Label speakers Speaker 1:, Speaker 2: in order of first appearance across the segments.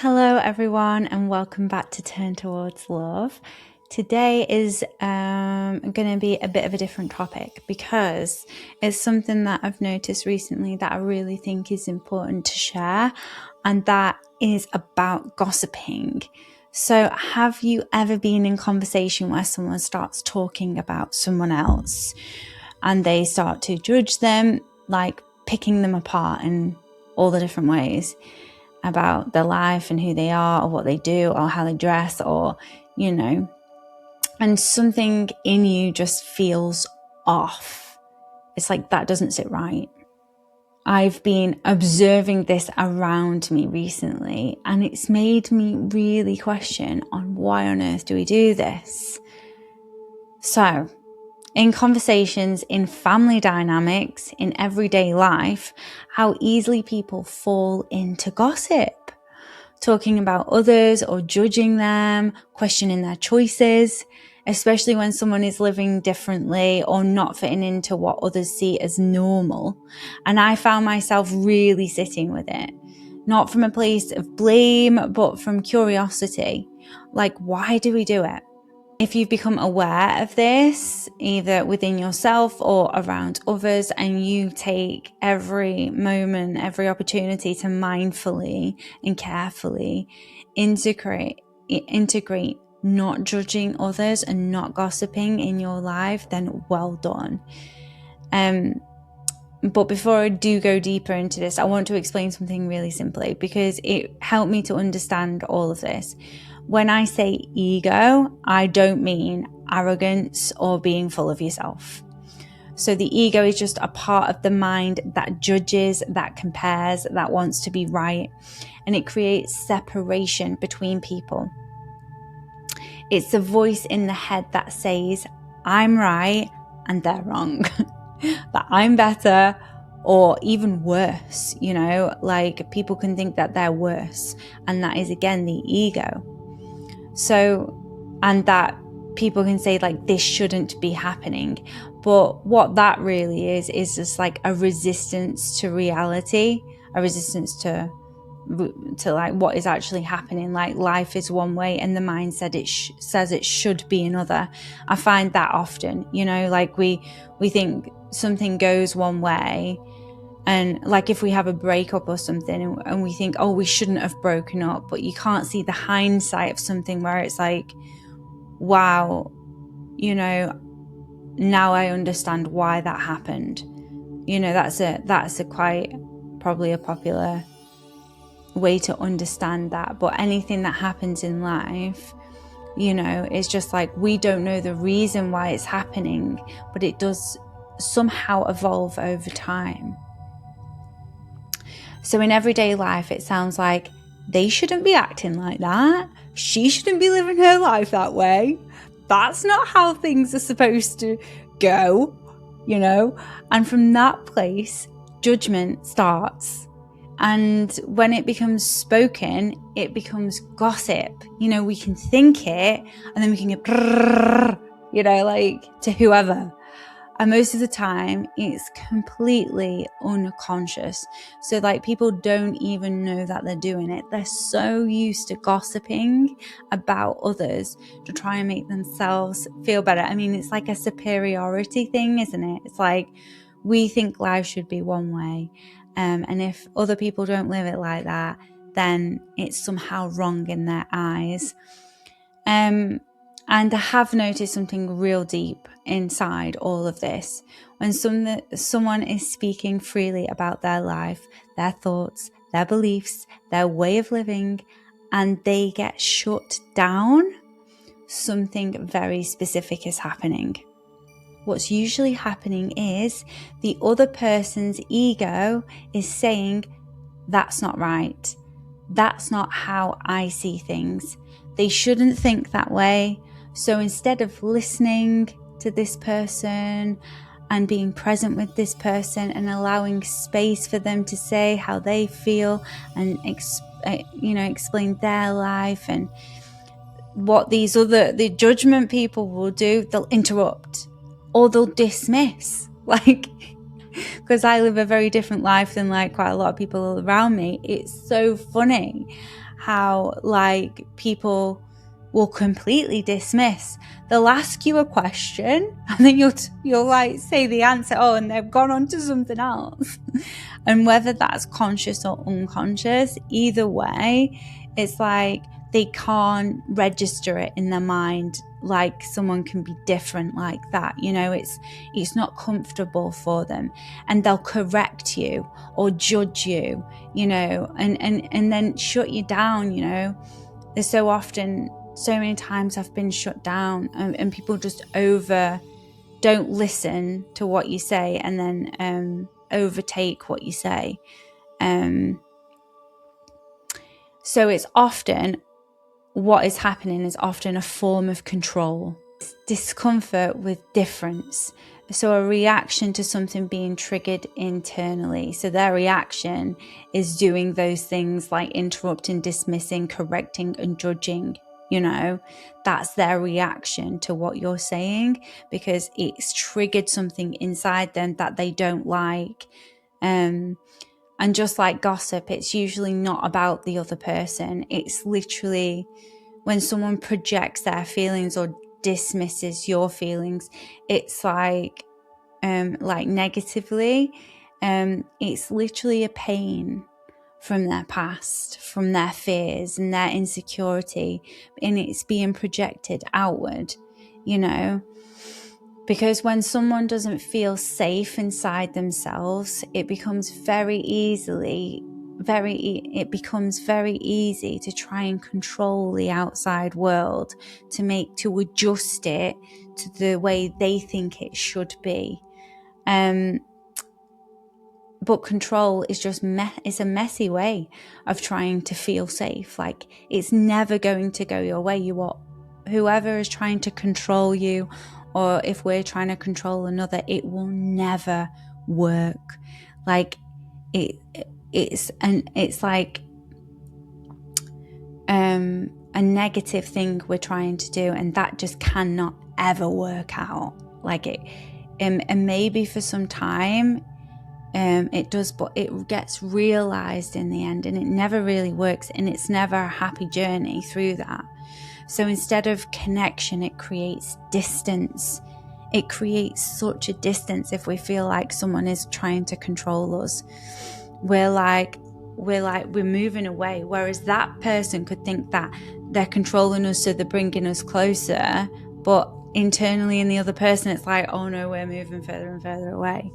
Speaker 1: Hello everyone and welcome back to Turn Towards Love. Today is going to be a bit of a different topic because it's something that I've noticed recently that I really think is important to share, and that is about gossiping. So have you ever been in conversation where someone starts talking about someone else and they start to judge them, like picking them apart in all the different ways about their life and who they are or what they do or how they dress or, and something in you just feels off. It's like that doesn't sit right. I've been observing this around me recently, and it's made me really question on why on earth do we do this? So, in conversations, in family dynamics, in everyday life, how easily people fall into gossip. Talking about others or judging them, questioning their choices, especially when someone is living differently or not fitting into what others see as normal. And I found myself really sitting with it, not from a place of blame, but from curiosity. Like, why do we do it? If you've become aware of this, either within yourself or around others, and you take every moment, every opportunity to mindfully and carefully integrate not judging others and not gossiping in your life, then well done. But before I do go deeper into this, I want to explain something really simply because it helped me to understand all of this. When I say ego, I don't mean arrogance or being full of yourself. So the ego is just a part of the mind that judges, that compares, that wants to be right, and it creates separation between people. It's the voice in the head that says, I'm right and they're wrong, that I'm better or even worse, like people can think that they're worse, and that is again the ego. So, and that people can say like this shouldn't be happening, but what that really is just like a resistance to reality, a resistance to like what is actually happening. Like life is one way and the mindset says it should be another. I find that often, like we think something goes one way, and like if we have a breakup or something and we think, oh, we shouldn't have broken up, but you can't see the hindsight of something where it's like, wow, now I understand why that happened. That's a quite probably a popular way to understand that. But anything that happens in life, it's just like we don't know the reason why it's happening, but it does somehow evolve over time. So in everyday life, it sounds like they shouldn't be acting like that. She shouldn't be living her life that way. That's not how things are supposed to go, And from that place, judgment starts. And when it becomes spoken, it becomes gossip. We can think it and then we can get, like to whoever. And most of the time, it's completely unconscious. So like people don't even know that they're doing it. They're so used to gossiping about others to try and make themselves feel better. I mean, it's like a superiority thing, isn't it? It's like we think life should be one way. And if other people don't live it like that, then it's somehow wrong in their eyes. And I have noticed something real deep inside all of this. When someone is speaking freely about their life, their thoughts, their beliefs, their way of living, and they get shut down, something very specific is happening. What's usually happening is the other person's ego is saying, that's not right. That's not how I see things. They shouldn't think that way. So instead of listening to this person and being present with this person and allowing space for them to say how they feel and explain their life and what the judgment people will do, they'll interrupt or they'll dismiss. Like, because I live a very different life than like quite a lot of people around me. It's so funny how like people will completely dismiss. They'll ask you a question and then you'll like say the answer, and they've gone on to something else. And whether that's conscious or unconscious, either way, it's like they can't register it in their mind like someone can be different like that. It's not comfortable for them, and they'll correct you or judge you, and then shut you down. There's so many times I've been shut down, and people just don't listen to what you say, and then overtake what you say. So it's often, what is happening is often a form of control. It's discomfort with difference. So a reaction to something being triggered internally. So their reaction is doing those things like interrupting, dismissing, correcting, and judging. That's their reaction to what you're saying, because it's triggered something inside them that they don't like. And just like gossip, it's usually not about the other person. It's literally when someone projects their feelings or dismisses your feelings, it's like negatively, it's literally a pain from their past, from their fears and their insecurity, and it's being projected outward, because when someone doesn't feel safe inside themselves, it becomes very easy to try and control the outside world, to adjust it to the way they think it should be. But control is just it's a messy way of trying to feel safe. Like, it's never going to go your way. Whoever is trying to control you, or if we're trying to control another, it will never work. Like, it's like a negative thing we're trying to do, and that just cannot ever work out. Like it, and maybe for some time it does, but it gets realized in the end, and it never really works, and it's never a happy journey through that. So instead of connection, it creates distance. It creates such a distance if we feel like someone is trying to control us. We're moving away, whereas that person could think that they're controlling us, so they're bringing us closer, but internally in the other person, it's like, oh no, we're moving further and further away.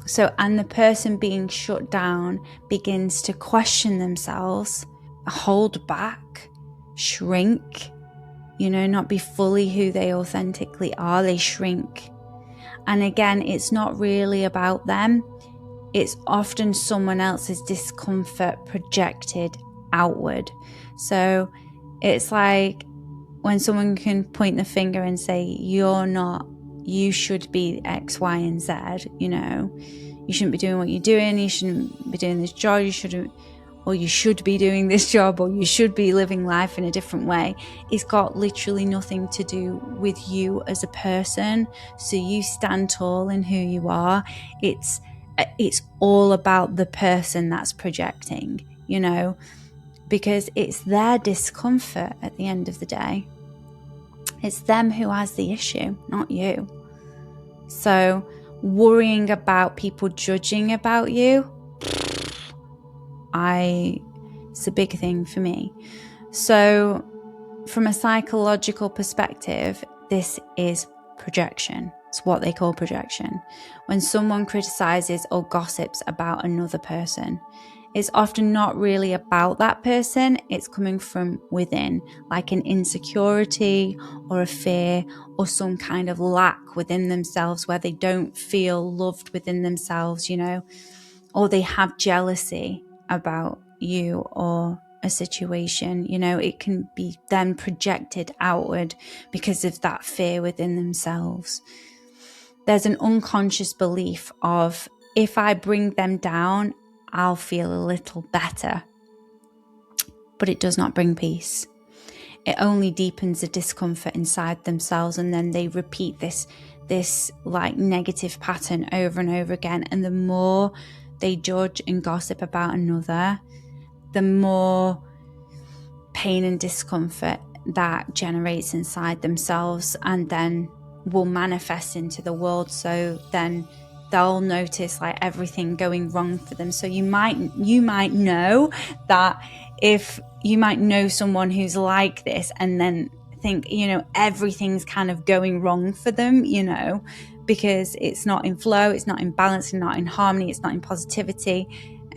Speaker 1: So, and the person being shut down begins to question themselves, hold back, shrink, not be fully who they authentically are. They shrink. And again, it's not really about them. It's often someone else's discomfort projected outward. So it's like when someone can point the finger and say, you should be X, Y, and Z, you shouldn't be doing what you're doing, you shouldn't be doing this job, you should be doing this job, or you should be living life in a different way. It's got literally nothing to do with you as a person. So you stand tall in who you are. It's all about the person that's projecting, because it's their discomfort at the end of the day. It's them who has the issue, not you. So worrying about people judging about you, it's a big thing for me. So from a psychological perspective, this is projection. It's what they call projection. When someone criticizes or gossips about another person, it's often not really about that person. It's coming from within, like an insecurity or a fear or some kind of lack within themselves, where they don't feel loved within themselves, or they have jealousy about you or a situation. It can be then projected outward because of that fear within themselves. There's an unconscious belief of, if I bring them down, I'll feel a little better. But it does not bring peace. It only deepens the discomfort inside themselves, and then they repeat this like negative pattern over and over again. And the more they judge and gossip about another, the more pain and discomfort that generates inside themselves and then will manifest into the world. So then they'll notice like everything going wrong for them. So you might know that if you might know someone who's like this and then think, everything's kind of going wrong for them, because it's not in flow, it's not in balance, it's not in harmony, it's not in positivity.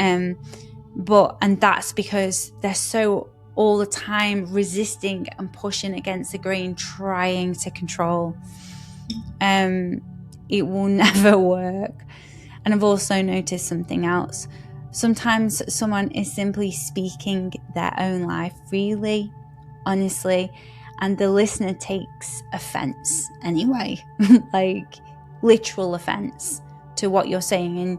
Speaker 1: And that's because they're so all the time resisting and pushing against the grain, trying to control. It will never work. And I've also noticed something else. Sometimes someone is simply speaking their own life freely, honestly, and the listener takes offense anyway, like literal offense to what you're saying.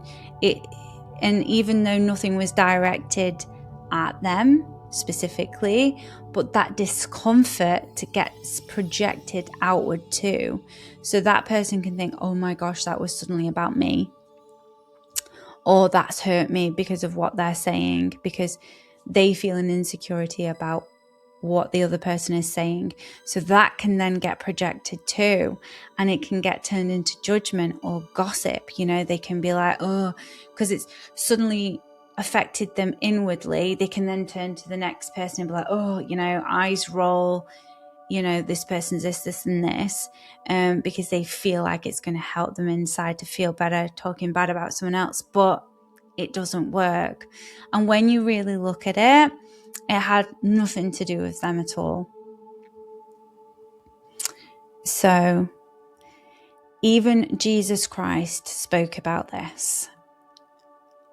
Speaker 1: And even though nothing was directed at them specifically, but that discomfort gets projected outward too. So that person can think, oh my gosh, that was suddenly about me. Or that's hurt me because of what they're saying, because they feel an insecurity about what the other person is saying. So that can then get projected too, and it can get turned into judgment or gossip. They can be like, oh, because it's suddenly affected them inwardly, they can then turn to the next person and be like, oh, eyes roll, this person's this and this, because they feel like it's going to help them inside to feel better talking bad about someone else. But it doesn't work. And when you really look at it, it had nothing to do with them at all. So even Jesus Christ spoke about this.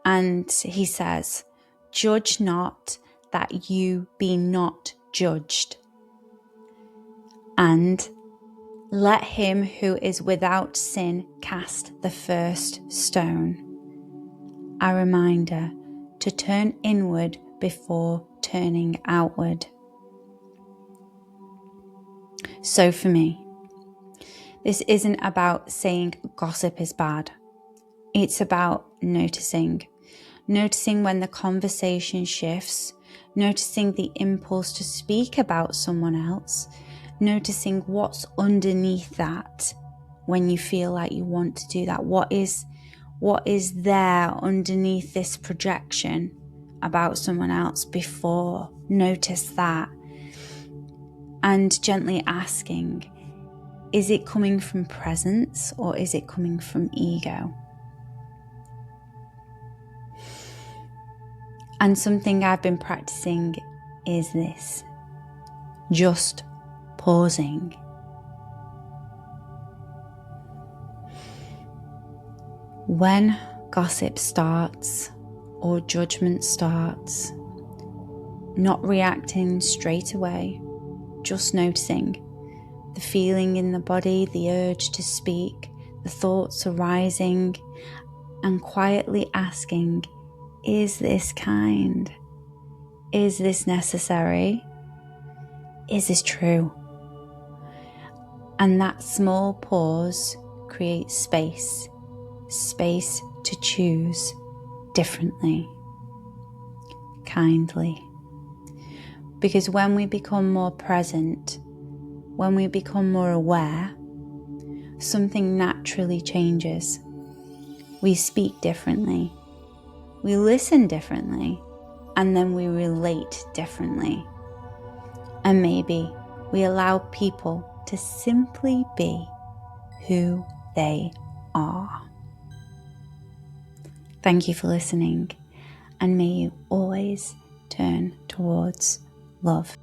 Speaker 1: And he says, judge not that you be not judged. And let him who is without sin cast the first stone. A reminder to turn inward before turning outward. So for me, this isn't about saying gossip is bad. It's about noticing when the conversation shifts, noticing the impulse to speak about someone else, noticing what's underneath that when you feel like you want to do that. What is there underneath this projection about someone else before? Notice that. And gently asking, is it coming from presence or is it coming from ego? And something I've been practicing is this, just pausing. When gossip starts or judgment starts, not reacting straight away, just noticing the feeling in the body, the urge to speak, the thoughts arising, and quietly asking, is this kind? Is this necessary? Is this true? And that small pause creates space to choose differently, kindly. Because when we become more present, when we become more aware, something naturally changes. We speak differently, we listen differently, and then we relate differently. And maybe we allow people to simply be who they are. Thank you for listening, and may you always turn towards love.